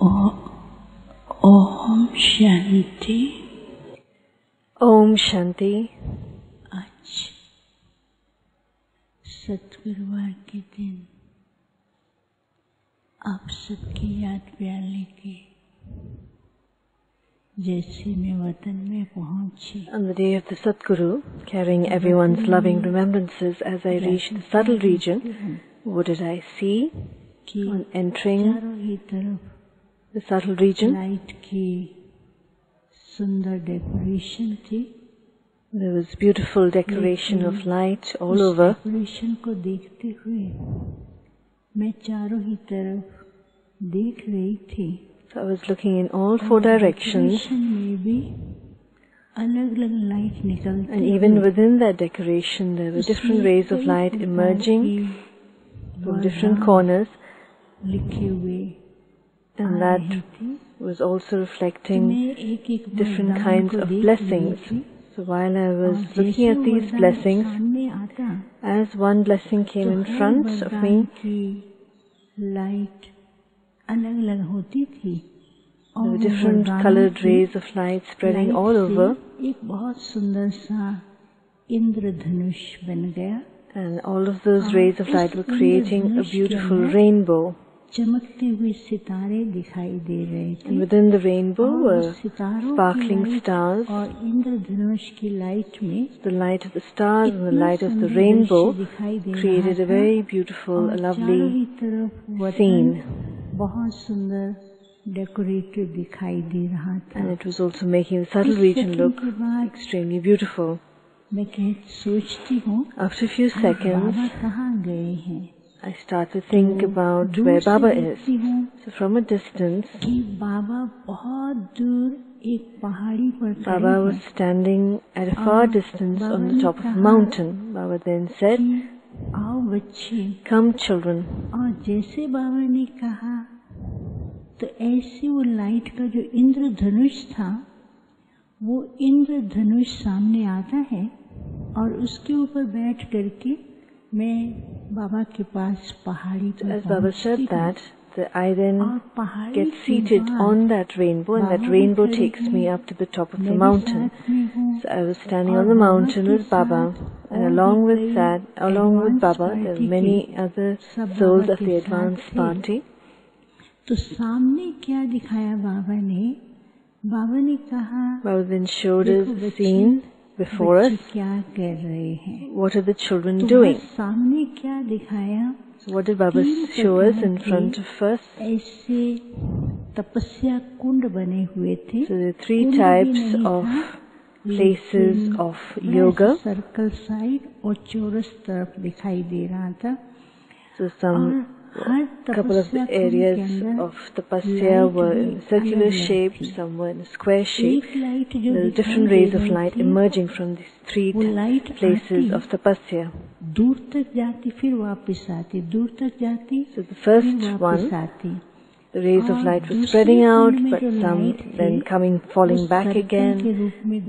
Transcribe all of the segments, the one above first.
ओम शांति। ओम शांति। आज सतगुरुवार के दिन आप सबकी याद प्यार लेके जैसे मैं वतन में पहुंची। On the day of the Satguru, carrying everyone's loving remembrances as I reached the subtle region, what did I see on entering चारों ही तरफ the subtle region? लाइट की सुंदर डेकोरेशन थी। There was beautiful decoration of light all over. Decoration को देखते हुए मैं चारों ही तरफ देख रही थी। So I was looking in all four directions, decoration में भी अलग-अलग लाइट निकलती and even within that decoration there were different rays of light emerging from different corners, लिखे हुए and that was also reflecting different kinds of blessings. So while I was looking at these blessings, as one blessing came in front of me, light अलग-अलग होती थी। there were different colored rays of light spreading all over, एक बहुत सुंदर सा इंद्रधनुष बन गया, and all of those rays of light were creating a beautiful rainbow. चमकते हुए सितारे दिखाई दे रहे थे। And within the rainbow were sparkling stars. और इंद्रधनुष की लाइट में The light of the stars and the light of the rainbow created a very beautiful, a lovely scene. बहुत सुंदर डेकोरेटिव दिखाई दे रहा था। And it was also making the subtle region look extremely beautiful. मैं सोचती हूँ After a few seconds, बाबा कहाँ गए हैं? I start to think about where Baba is. So from a distance, कि बाबा बहुत दूर एक पहाड़ी पर Baba was standing at a far distance on the top of a mountain. Baba then said, आओ बच्चे। "Come children." और जैसे बाबा ने कहा तो ऐसे वो लाइट का जो इंद्रधनुष था, वो इंद्रधनुष सामने आता है और उसके ऊपर बैठ करके मैं बाबा के पास पहाड़ी पर As Baba said that, I then पहाड़ी get seated on that rainbow, and that rainbow takes me up to the top of the mountain. So I was standing on the mountain with Baba, and along with Baba, there were many other souls of the advanced party. तो सामने क्या दिखाया बाबा ने? बाबा ने कहा, Baba then showed us the scene before us. क्या कर रहे हैं? What are the children doing? सामने क्या दिखाया? So what did Baba show us in front of us? ऐसे तपस्या कुंड बने हुए थे। So there are three types of places of yoga. Circle side और चौरस तरफ दिखाई दे रहा था। So couple of the areas of tapasya were in circular shape, some were in a square shape. There were different rays of light emerging from these three places of tapasya. दूर तक जाती फिर वापस आती, दूर तक जाती। So the first one, the rays of light were spreading out, but some then falling back again,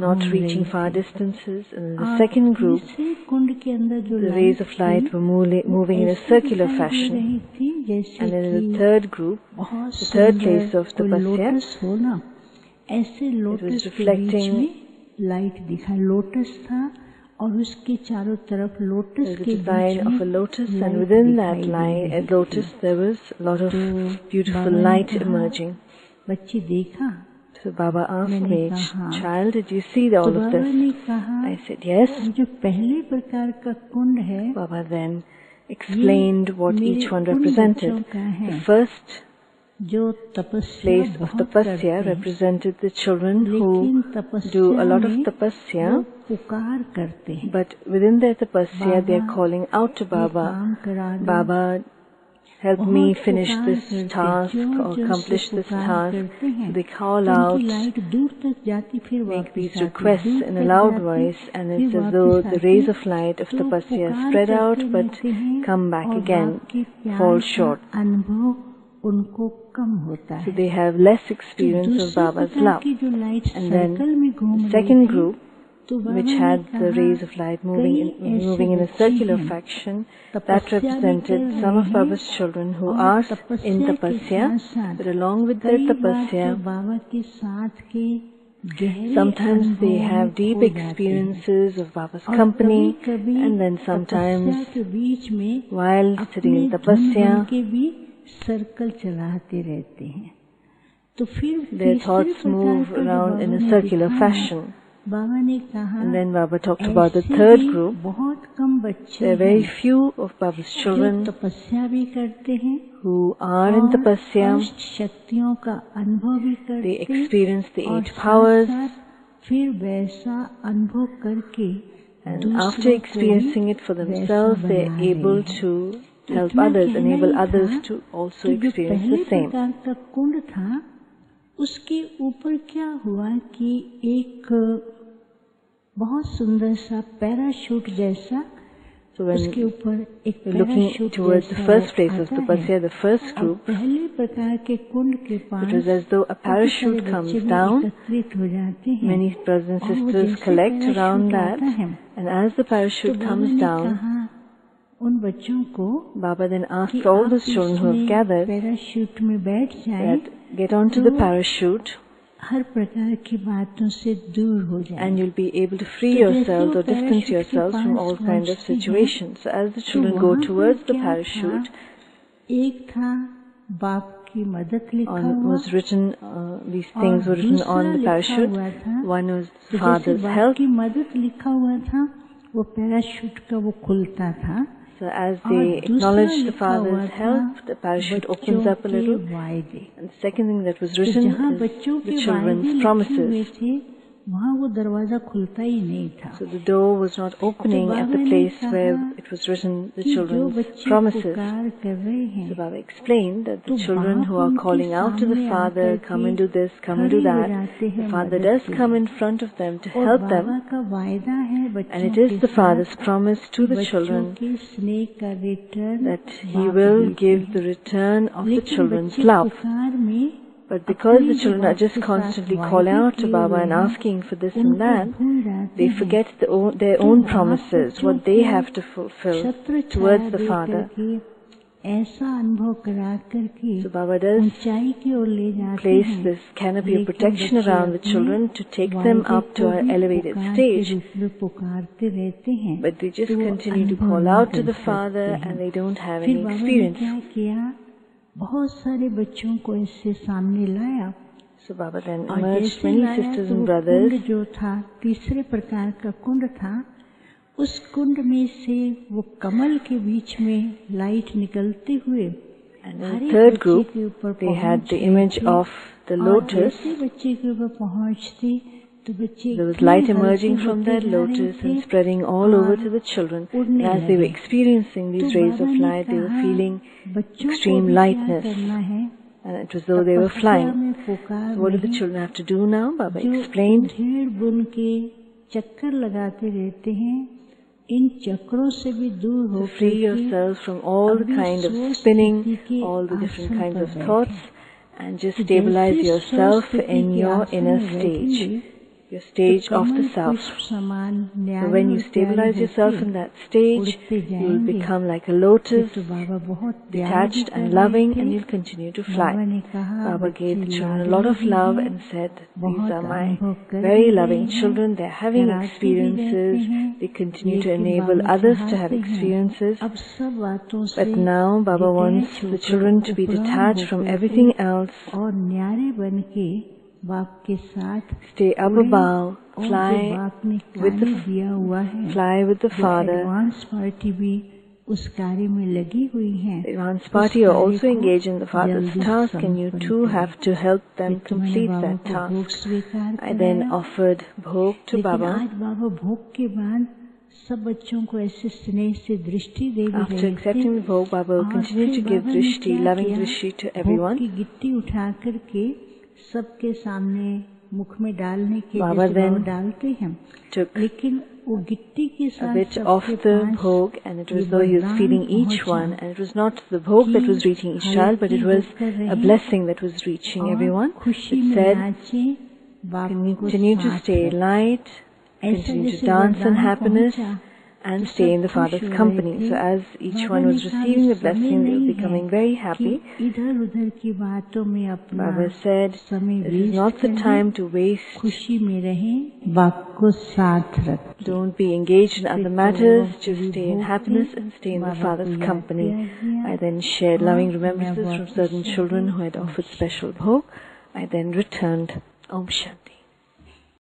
not reaching far distances. And in the second group, the rays of light were moving in a circular fashion. And then in the third group, the third place of tapasya, it was reflecting light दिखा, lotus था और उसके चारों तरफ lotus the design of a lotus, and within that lotus there was a lot of beautiful light emerging. बच्चे देखा? So Baba asked me, "Child, did you see all of this?" I said, "Yes." जो पहले प्रकार का कुंड है, Baba then explained what each one represented. The first place of tapasya represented the children who do a lot of tapasya, but within their tapasya they are calling out to Baba, "Baba, help me finish this task or accomplish this task." So they call out, make these requests in a loud voice, and it's as though the rays of light of tapasya spread out but come back again, fall short. उनको कम होता है। So they have less experience of Baba's love. And then the second group, which had the rays of light moving in a circular fashion, that represented some of Baba's children who are in tapasya, but along with their tapasya, sometimes they have deep experiences of Baba's company, and then sometimes while sitting in tapasya, their thoughts move around in a circular fashion. And then Baba talked about the third group. There are very few of Baba's children who are in tapasya. They experience the 8 powers, and after experiencing it for themselves, they are able to help others, enable others to also experience the same. उसके ऊपर क्या हुआ कि एक बहुत सुंदर सा parachute जैसा उसके ऊपर एक looking towards the first place of tapasya, the first group, पहले प्रकार के कुंड के पास it was as though a parachute comes down. Many brothers and sisters collect around that, and as the parachute comes down, उन बच्चों को Baba then asked all the children who have gathered parachute में बैठ जाए, that get onto the parachute, हर प्रकार की बातों से दूर हो जाए, and you'll be able to free yourselves or distance yourselves from all kinds of situations. So as the children go towards the parachute, एक था बाप की मदद लिखा हुआ, was written, these things were written on the parachute. One was father's help. की मदद लिखा हुआ था, वो पैराशूट का वो खुलता था. So as they acknowledge the father's help, the parachute opens up a little. And the second thing that was written is the children's promises. वहाँ वो दरवाजा खुलता ही नहीं था. So the door was not opening at the place where it was written the children's promises. So Baba explained that the children who are calling out to the Father, come and do this, come and do that, the Father does come in front of them to help them. And it is the Father's promise to the children that He will give the return of the children's love. But because the children are just constantly calling out to Baba and asking for this and that, they forget their own promises, what they have to fulfill towards the Father. So Baba does place this canopy of protection around the children to take them up to an elevated stage. But they just continue to call out to the Father and they don't have any experience. बहुत सारे बच्चों को इससे सामने लाया. So Baba then emerged many sisters and brothers. जो था तीसरे प्रकार का कुंड था, उस कुंड में से वो कमल के बीच में लाइट निकलते हुए, and in the third group they had the image of the lotus. बच्चे के ऊपर पहुंचती तो बच्चे, there was light emerging from that lotus and spreading all over to the children. And as they were experiencing these rays of light, they were feeling extreme lightness, and it was though they were flying. So what do the children have to do now? Baba explained. So free yourselves from all the kind of spinning, all the different kinds of thoughts, and just stabilize yourself in your inner stage, your stage of the self. So when you stabilize yourself in that stage, you will become like a lotus, detached and loving, and you'll continue to fly. Baba gave the children a lot of love and said, these are my very loving children, they're having experiences, they continue to enable others to have experiences. But now Baba wants the children to be detached from everything else, stay up above, fly with the Father. The advanced party are also engaged in the Father's task, and you too have to help them complete that task. I then offered Bhog to Baba. After accepting the Bhog, Baba will continue to give drishti, loving drishti to everyone. सबके सामने मुख में डालने के Baba then डालते हैं, took लेकिन वो गिट्टी के साथ a bit of the Bhog, and it was though he was feeding each one, and it was not the Bhog that was reaching each child, but it was a blessing that was reaching everyone. It said, continue to stay light continue to dance in happiness, and stay in the Father's company. So as each one was receiving the blessing, they were becoming very happy. Baba said, this is not the time to waste. Don't be engaged in other matters, just stay in happiness and stay in the Father's company. I then shared loving remembrances from certain children who had offered special bhog. I then returned. Om Shanti.